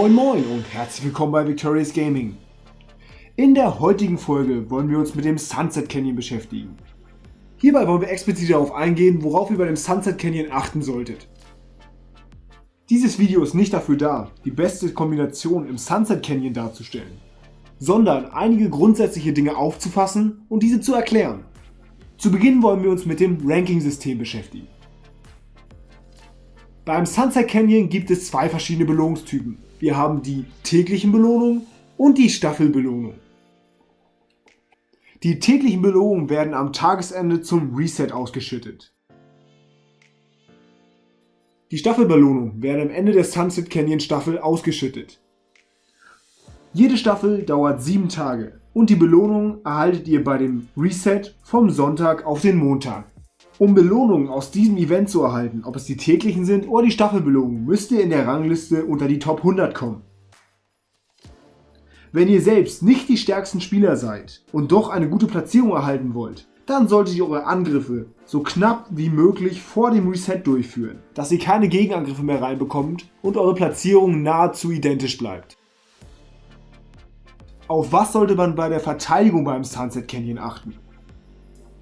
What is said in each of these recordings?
Moin Moin und herzlich willkommen bei Victorious Gaming. In der heutigen Folge wollen wir uns mit dem Sunset Canyon beschäftigen. Hierbei wollen wir explizit darauf eingehen, worauf ihr bei dem Sunset Canyon achten solltet. Dieses Video ist nicht dafür da, die beste Kombination im Sunset Canyon darzustellen, sondern einige grundsätzliche Dinge aufzufassen und diese zu erklären. Zu Beginn wollen wir uns mit dem Ranking-System beschäftigen. Beim Sunset Canyon gibt es zwei verschiedene Belohnungstypen. Wir haben die täglichen Belohnungen und die Staffelbelohnung. Die täglichen Belohnungen werden am Tagesende zum Reset ausgeschüttet. Die Staffelbelohnungen werden am Ende der Sunset Canyon Staffel ausgeschüttet. Jede Staffel dauert 7 Tage und die Belohnung erhaltet ihr bei dem Reset vom Sonntag auf den Montag. Um Belohnungen aus diesem Event zu erhalten, ob es die täglichen sind oder die Staffelbelohnungen, müsst ihr in der Rangliste unter die Top 100 kommen. Wenn ihr selbst nicht die stärksten Spieler seid und doch eine gute Platzierung erhalten wollt, dann solltet ihr eure Angriffe so knapp wie möglich vor dem Reset durchführen, dass ihr keine Gegenangriffe mehr reinbekommt und eure Platzierung nahezu identisch bleibt. Auf was sollte man bei der Verteidigung beim Sunset Canyon achten?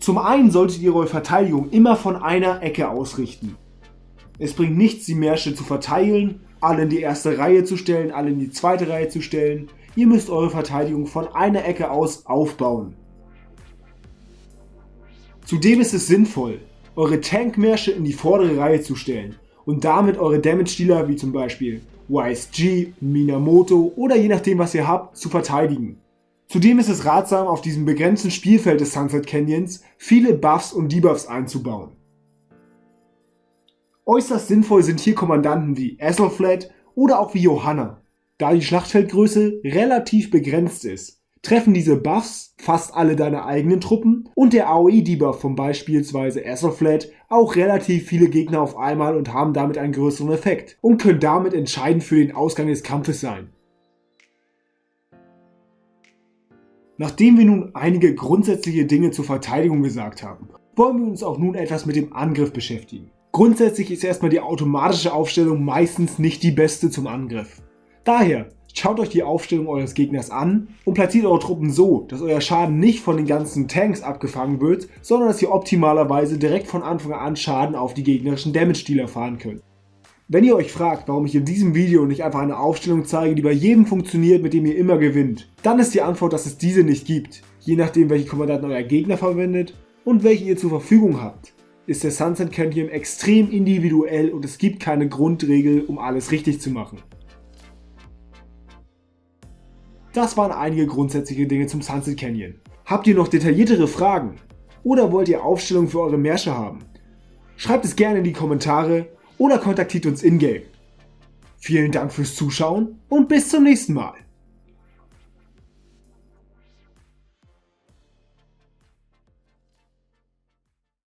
Zum einen solltet ihr eure Verteidigung immer von einer Ecke ausrichten. Es bringt nichts, die Märsche zu verteilen, alle in die erste Reihe zu stellen, alle in die zweite Reihe zu stellen. Ihr müsst eure Verteidigung von einer Ecke aus aufbauen. Zudem ist es sinnvoll, eure Tankmärsche in die vordere Reihe zu stellen und damit eure Damage-Dealer wie zum Beispiel YSG, Minamoto oder je nachdem was ihr habt, zu verteidigen. Zudem ist es ratsam, auf diesem begrenzten Spielfeld des Sunset Canyons viele Buffs und Debuffs einzubauen. Äußerst sinnvoll sind hier Kommandanten wie Ethelflaed oder auch wie Johanna. Da die Schlachtfeldgröße relativ begrenzt ist, treffen diese Buffs fast alle deine eigenen Truppen und der AOE-Debuff von beispielsweise Ethelflaed auch relativ viele Gegner auf einmal und haben damit einen größeren Effekt und können damit entscheidend für den Ausgang des Kampfes sein. Nachdem wir nun einige grundsätzliche Dinge zur Verteidigung gesagt haben, wollen wir uns auch nun etwas mit dem Angriff beschäftigen. Grundsätzlich ist erstmal die automatische Aufstellung meistens nicht die beste zum Angriff. Daher schaut euch die Aufstellung eures Gegners an und platziert eure Truppen so, dass euer Schaden nicht von den ganzen Tanks abgefangen wird, sondern dass ihr optimalerweise direkt von Anfang an Schaden auf die gegnerischen Damage-Dealer fahren könnt. Wenn ihr euch fragt, warum ich in diesem Video nicht einfach eine Aufstellung zeige, die bei jedem funktioniert, mit dem ihr immer gewinnt, dann ist die Antwort, dass es diese nicht gibt. Je nachdem, welche Kommandanten euer Gegner verwendet und welche ihr zur Verfügung habt, ist der Sunset Canyon extrem individuell und es gibt keine Grundregel, um alles richtig zu machen. Das waren einige grundsätzliche Dinge zum Sunset Canyon. Habt ihr noch detailliertere Fragen? Oder wollt ihr Aufstellungen für eure Märsche haben? Schreibt es gerne in die Kommentare oder kontaktiert uns in-game. Vielen Dank fürs Zuschauen und bis zum nächsten Mal.